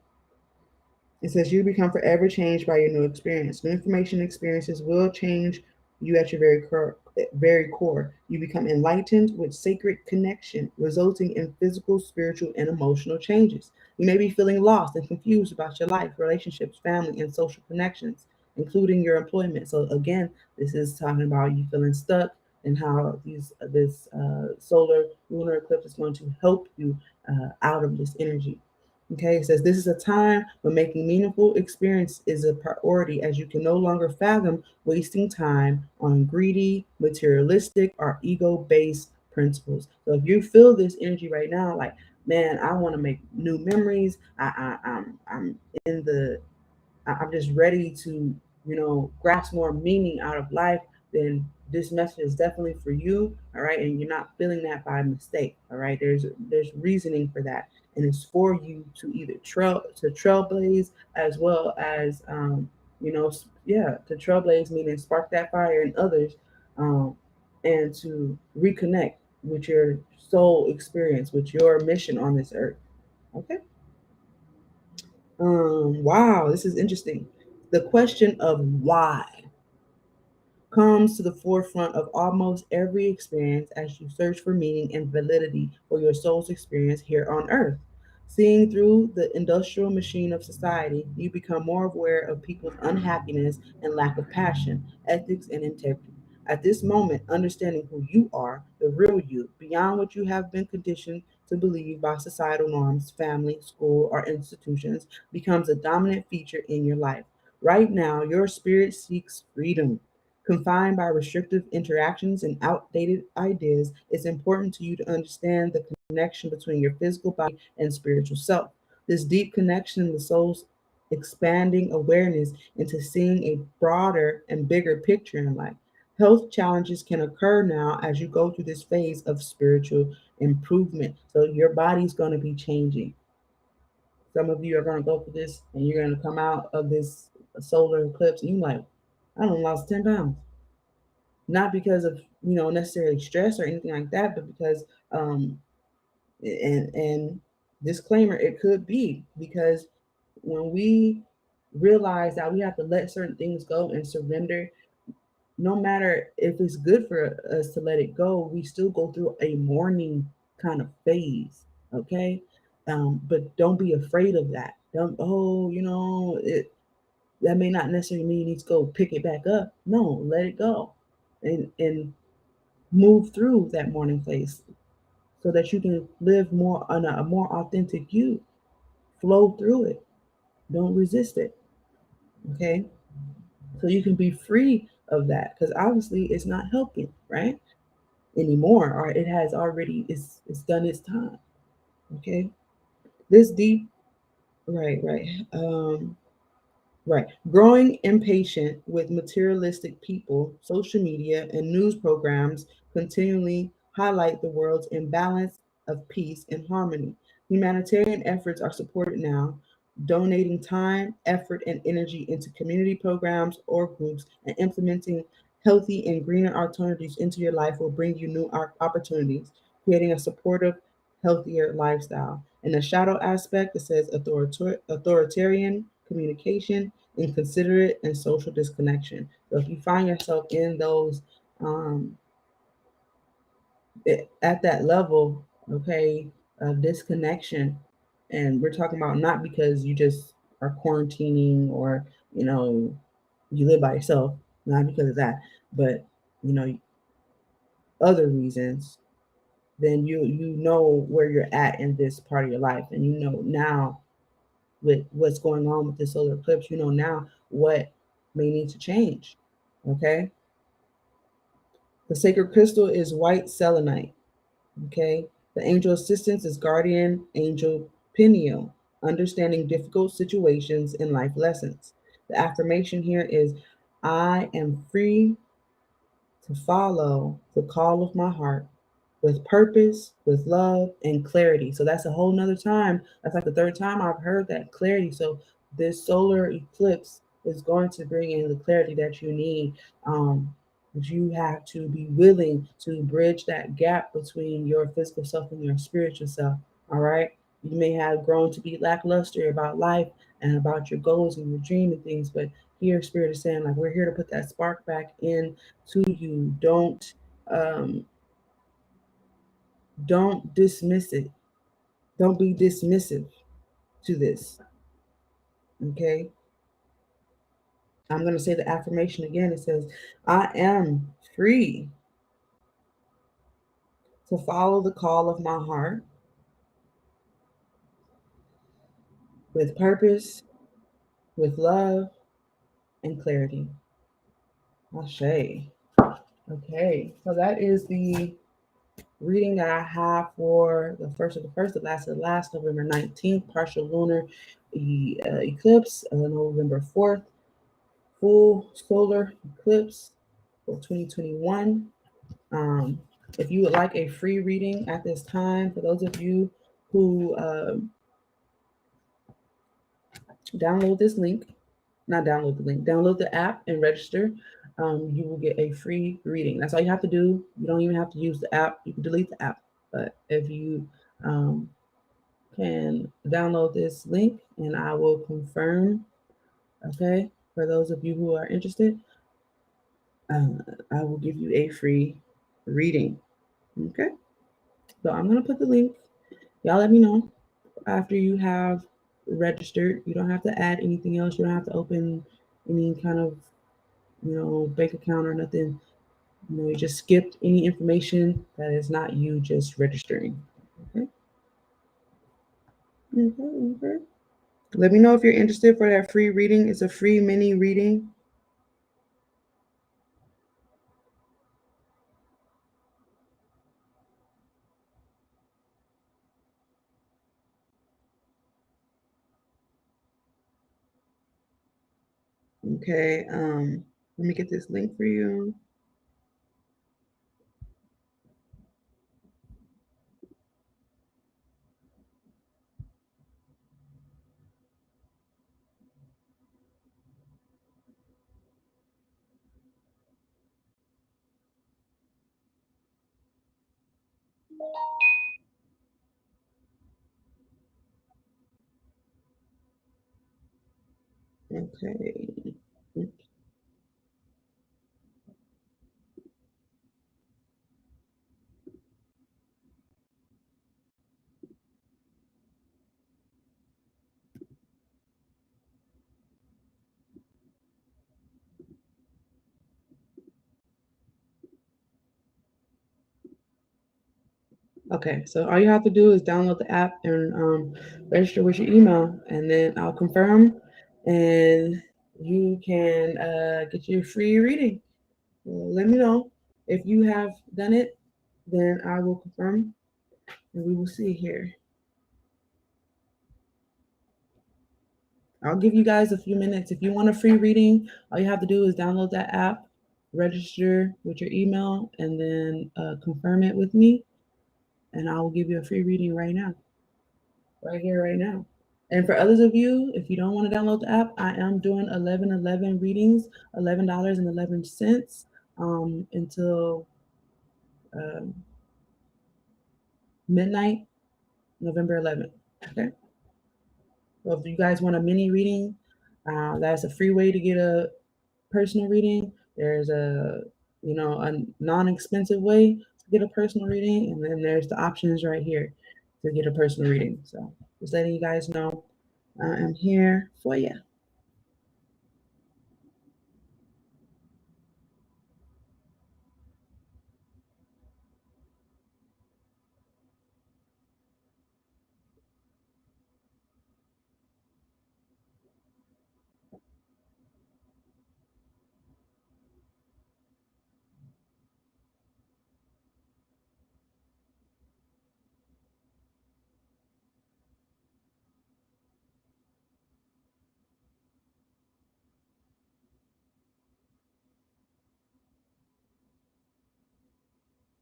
It says you become forever changed by your new experience. New information and experiences will change you at your very core. You become enlightened with sacred connection, resulting in physical, spiritual, and emotional changes. You may be feeling lost and confused about your life, relationships, family, and social connections, including your employment. So again, this is talking about you feeling stuck and how this solar lunar eclipse is going to help you out of this energy. Okay, it says this is a time when making meaningful experience is a priority as you can no longer fathom wasting time on greedy, materialistic, or ego-based principles. So if you feel this energy right now, like, man, I want to make new memories. I'm in the I'm just ready to, grasp more meaning out of life, then this message is definitely for you. All right. And you're not feeling that by mistake. All right. There's reasoning for that. And it's for you to either trailblaze as well as to trailblaze meaning spark that fire in others, um, and to reconnect with your soul experience, with your mission on this earth. Okay. Wow, this is interesting. The question of why comes to the forefront of almost every experience as you search for meaning and validity for your soul's experience here on earth. Seeing through the industrial machine of society, you become more aware of people's unhappiness and lack of passion, ethics, and integrity. At this moment, understanding who you are, the real you, beyond what you have been conditioned to believe by societal norms, family, school, or institutions, becomes a dominant feature in your life. Right now, your spirit seeks freedom. Confined by restrictive interactions and outdated ideas, it's important to you to understand the connection between your physical body and spiritual self. This deep connection in the soul's expanding awareness into seeing a broader and bigger picture in life. Health challenges can occur now as you go through this phase of spiritual improvement. So your body's going to be changing. Some of you are going to go through this and you're going to come out of this solar eclipse and you're like, I done lost 10 pounds. Not because of, necessarily stress or anything like that, but because, and disclaimer, it could be because when we realize that we have to let certain things go and surrender, no matter if it's good for us to let it go, we still go through a mourning kind of phase. Okay. But don't be afraid of that. Don't, that may not necessarily mean you need to go pick it back up. No, let it go and move through that mourning phase so that you can live more on a more authentic you. Flow through it. Don't resist it. Okay. So you can be free of that because obviously it's not helping, right? Anymore, or it has already, it's done its time. Okay. This deep, right. Right. Growing impatient with materialistic people, social media, and news programs continually highlight the world's imbalance of peace and harmony. Humanitarian efforts are supported now, donating time, effort, and energy into community programs or groups, and implementing healthy and greener alternatives into your life will bring you new opportunities, creating a supportive, healthier lifestyle. In the shadow aspect, it says authoritarian communication, inconsiderate, and social disconnection. So if you find yourself in those um, at that level, okay, of disconnection, and we're talking about not because you just are quarantining or you live by yourself, not because of that, but you know other reasons, then you know where you're at in this part of your life, and you know now with what's going on with the solar eclipse, you know now what may need to change. Okay. The sacred crystal is white selenite. Okay. The angel assistance is guardian angel Peniel, understanding difficult situations and life lessons. The affirmation here is I am free to follow the call of my heart with purpose, with love, and clarity. So that's a whole nother time. That's like the third time I've heard that clarity. So this solar eclipse is going to bring in the clarity that you need. But you have to be willing to bridge that gap between your physical self and your spiritual self. All right. You may have grown to be lackluster about life and about your goals and your dream and things, but here Spirit is saying like we're here to put that spark back in to you. Um, don't dismiss it. Don't be dismissive to this. Okay. I'm going to say the affirmation again. It says, I am free to follow the call of my heart with purpose, with love, and clarity. Ashe. Okay. So that is the reading that I have for the first of the first, the last of the last, November 19th, partial lunar eclipse, November 4th, full solar eclipse for 2021. Um, if you would like a free reading at this time, for those of you who download this link, not download the link, download the app and register, you will get a free reading. That's all you have to do. You don't even have to use the app. You can delete the app. But if you um, can download this link and I will confirm, okay, for those of you who are interested, I will give you a free reading. Okay. So I'm going to put the link. Y'all let me know after you have registered. You don't have to add anything else. You don't have to open any kind of, bank account or nothing. You just skipped any information that is not you just registering. Okay. Okay. Let me know if you're interested for that free reading. It's a free mini reading. Okay. Let me get this link for you. Okay. Okay, so all you have to do is download the app and register with your email, and then I'll confirm, and you can get your free reading. Let me know if you have done it, then I will confirm, and we will see here. I'll give you guys a few minutes. If you want a free reading, all you have to do is download that app, register with your email, and then confirm it with me, and I will give you a free reading right now, right here, right now. And for others of you, if you don't want to download the app, I am doing 11/11 readings, $11.11 until um, midnight, November 11th. Okay. So if you guys want a mini reading, that's a free way to get a personal reading. There's a non-expensive way to get a personal reading, and then there's the options right here to get a personal reading. So just letting you guys know I am here for you.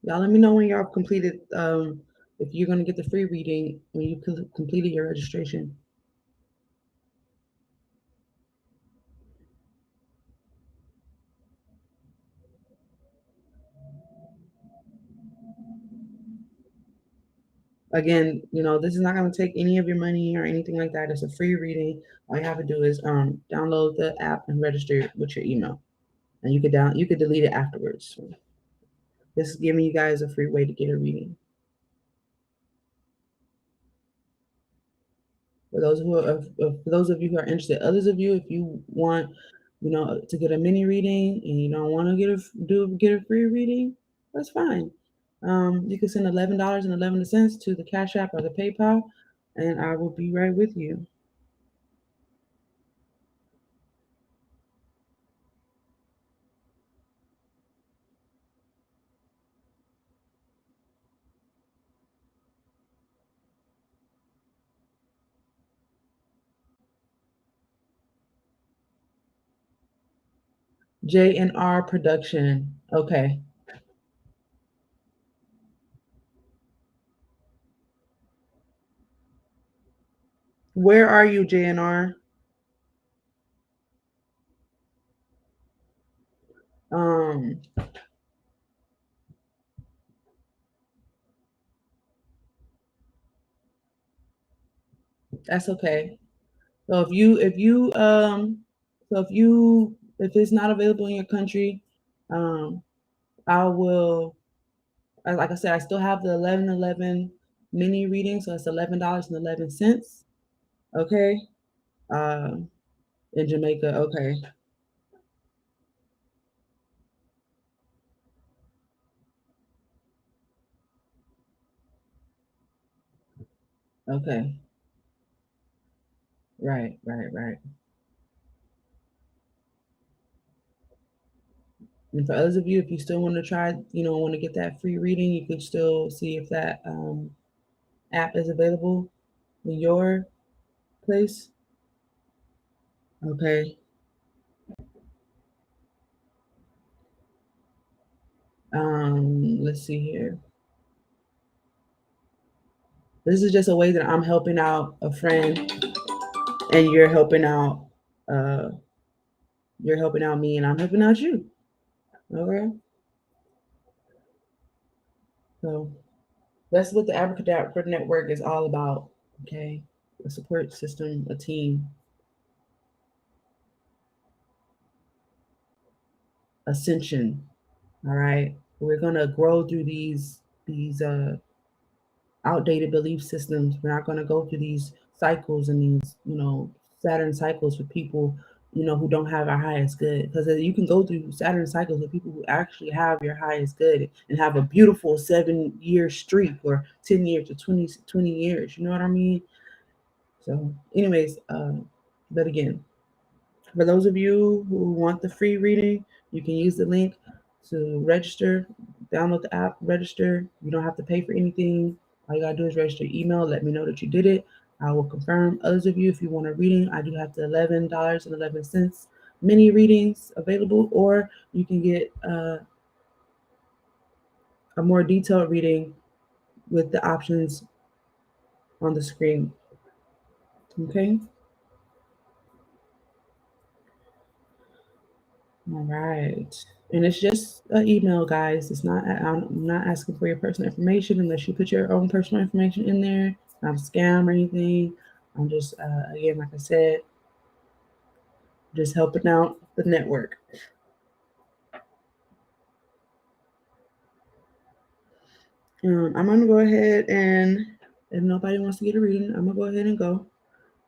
Y'all let me know when y'all completed, if you're going to get the free reading when you completed your registration. Again, this is not going to take any of your money or anything like that. It's a free reading. All you have to do is download the app and register with your email, and you could delete it afterwards. So this is giving you guys a free way to get a reading. For those of you who are interested, others of you, if you want, to get a mini reading and you don't want to get a free reading, that's fine. You can send $11.11 to the Cash App or the PayPal, and I will be right with you. JNR Production. Okay. Where are you, JNR? Um, that's okay. So if it's not available in your country, um, I will. Like I said, I still have the 11/11 mini reading, so it's $11.11. Okay, in Jamaica. Okay, Okay. Right, right, right. And for others of you, if you still want to try, want to get that free reading, you can still see if that app is available in your place. Okay. Let's see here. This is just a way that I'm helping out a friend, and uh, you're helping out me, and I'm helping out you. Okay. So that's what the Abracadabra Network is all about. Okay. A support system, a team, ascension. All right. We're gonna grow through these outdated belief systems. We're not gonna go through these cycles and these, Saturn cycles with people, who don't have our highest good. Because you can go through Saturn cycles with people who actually have your highest good and have a beautiful 7 year streak or 10 years or 20 years. You know what I mean? So, anyways, but again, for those of you who want the free reading, you can use the link to register, download the app, register. You don't have to pay for anything. All you gotta do is register your email, let me know that you did it. I will confirm. Others of you, if you want a reading, I do have the $11.11 mini readings available, or you can get a more detailed reading with the options on the screen. Okay. All right. And it's just an email, guys. I'm not asking for your personal information unless you put your own personal information in there. It's not a scam or anything. I'm just, again, like I said, just helping out the network. I'm going to go ahead and, if nobody wants to get a reading, I'm going to go ahead and go.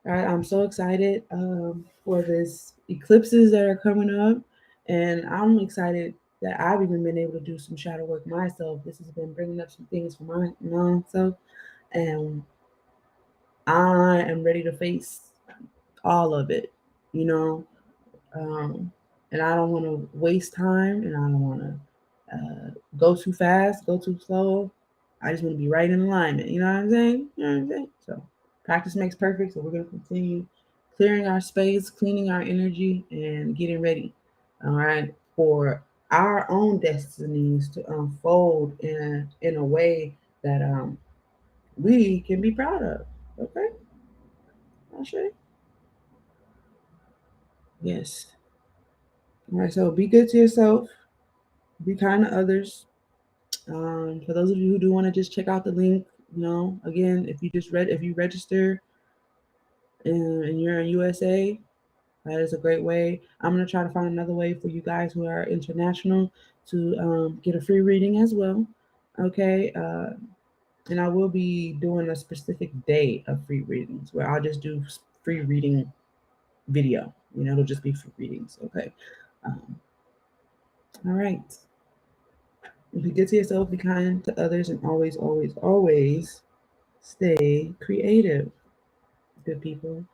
All right. I'm so excited for this eclipses that are coming up. And I'm excited that I've even been able to do some shadow work myself. This has been bringing up some things for my myself, and I am ready to face all of it, you know. Um, and I don't want to waste time, and I don't want to go too fast, go too slow. I just want to be right in alignment. You know what I'm saying? You know what I'm saying? So practice makes perfect. So we're gonna continue clearing our space, cleaning our energy, and getting ready. All right, for our own destinies to unfold in a way that we can be proud of. Okay, I'll show you. Yes. All right. So be good to yourself. Be kind to others. For those of you who do want to just check out the link, again, if you register and you're in USA, that is a great way. I'm gonna try to find another way for you guys who are international to get a free reading as well. Okay, and I will be doing a specific day of free readings where I'll just do free reading video. It'll just be free readings. Okay. Um, all right. Be good to yourself, be kind to others, and always, always, always stay creative, good people.